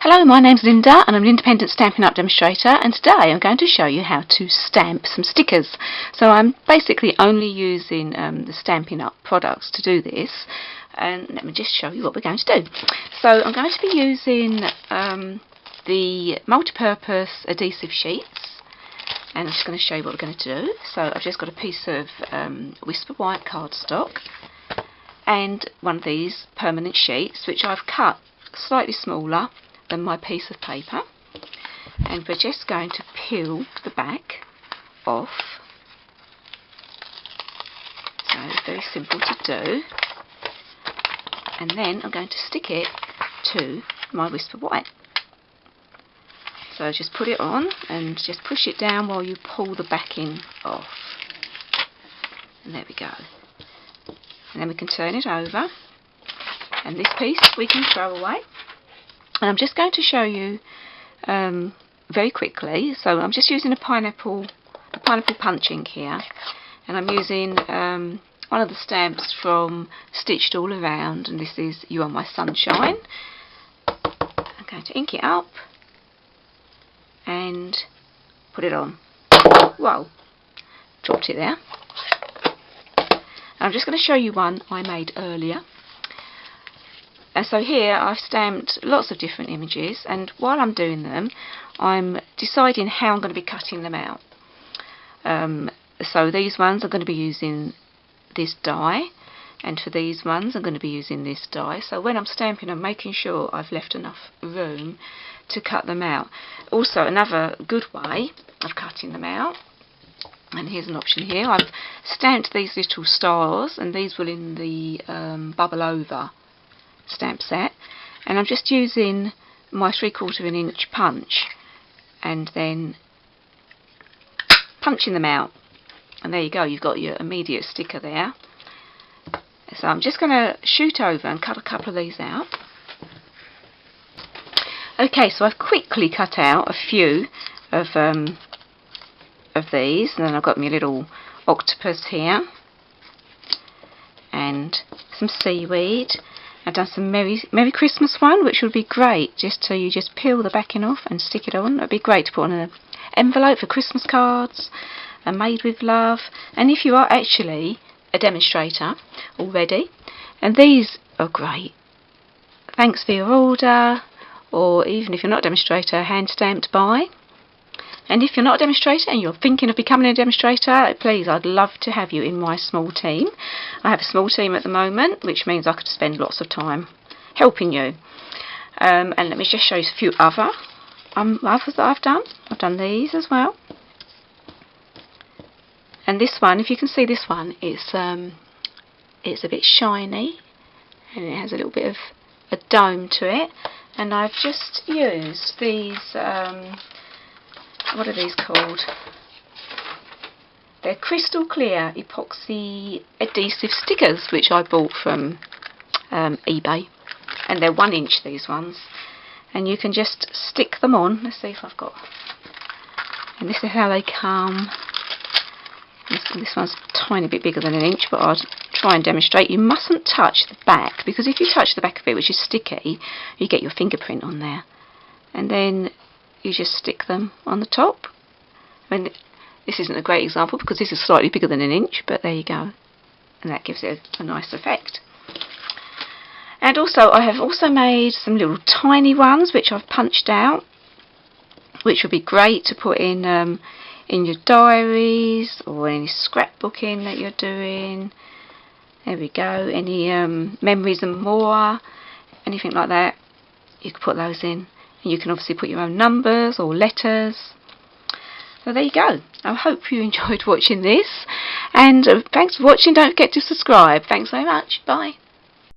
Hello, my name's Linda and I'm an independent Stampin' Up demonstrator, and today I'm going to show you how to stamp some stickers. So I'm basically only using the Stampin' Up products to do this, and let me just show you what we're going to do. So I'm going to be using the multi-purpose adhesive sheets, and I'm just going to show you what we're going to do. So I've just got a piece of Whisper White cardstock and one of these permanent sheets which I've cut slightly smaller than my piece of paper, and we're just going to peel the back off. So it's very simple to do, and then I'm going to stick it to my Whisper White. So just put it on and just push it down while you pull the backing off, and there we go. And then we can turn it over, and this piece we can throw away. And I'm just going to show you very quickly. So I'm just using a pineapple punching here, and I'm using one of the stamps from Stitched All Around, and this is You Are My Sunshine. I'm going to ink it up and put it on. Whoa, dropped it there. I'm just going to show you one I made earlier. And so here I've stamped lots of different images, and while I'm doing them I'm deciding how I'm going to be cutting them out. So these ones I'm going to be using this die, and for these ones I'm going to be using this die. So when I'm stamping I'm making sure I've left enough room to cut them out. Also, another good way of cutting them out, and here's an option here, I've stamped these little stars, and these were in the bubble over stamp set, and I'm just using my 3/4 inch punch and then punching them out, and there you go, you've got your immediate sticker there. So I'm just going to shoot over and cut a couple of these out. Okay, so I've quickly cut out a few of these, and then I've got my little octopus here and some seaweed. I've done some Merry Christmas one, which would be great just so you just peel the backing off and stick it on. It would be great to put on an envelope for Christmas cards, and Made with Love. And if you are actually a demonstrator already, and these are great, thanks for your order, or even if you're not a demonstrator, hand stamped by. And if you're not a demonstrator and you're thinking of becoming a demonstrator, please, I'd love to have you in my small team. I have a small team at the moment, which means I could spend lots of time helping you. And let me just show you a few others that I've done. I've done these as well. And this one, if you can see this one, it's a bit shiny, and it has a little bit of a dome to it. And I've just used these, what are these called? They're crystal clear epoxy adhesive stickers, which I bought from eBay, and they're 1 inch, these ones, and you can just stick them on. Let's see if I've got, and this is how they come. This one's a tiny bit bigger than 1 inch, but I'll try and demonstrate. You mustn't touch the back, because if you touch the back of it, which is sticky, you get your fingerprint on there, and then you just stick them on the top. I mean, this isn't a great example because this is slightly bigger than 1 inch, but there you go, and that gives it a nice effect. And also, I have also made some little tiny ones which I've punched out, which would be great to put in your diaries or any scrapbooking that you're doing. There we go. Any memories and more, anything like that, you can put those in. And you can obviously put your own numbers or letters. So there you go. I hope you enjoyed watching this, and thanks for watching. Don't forget to subscribe. Thanks very much. Bye.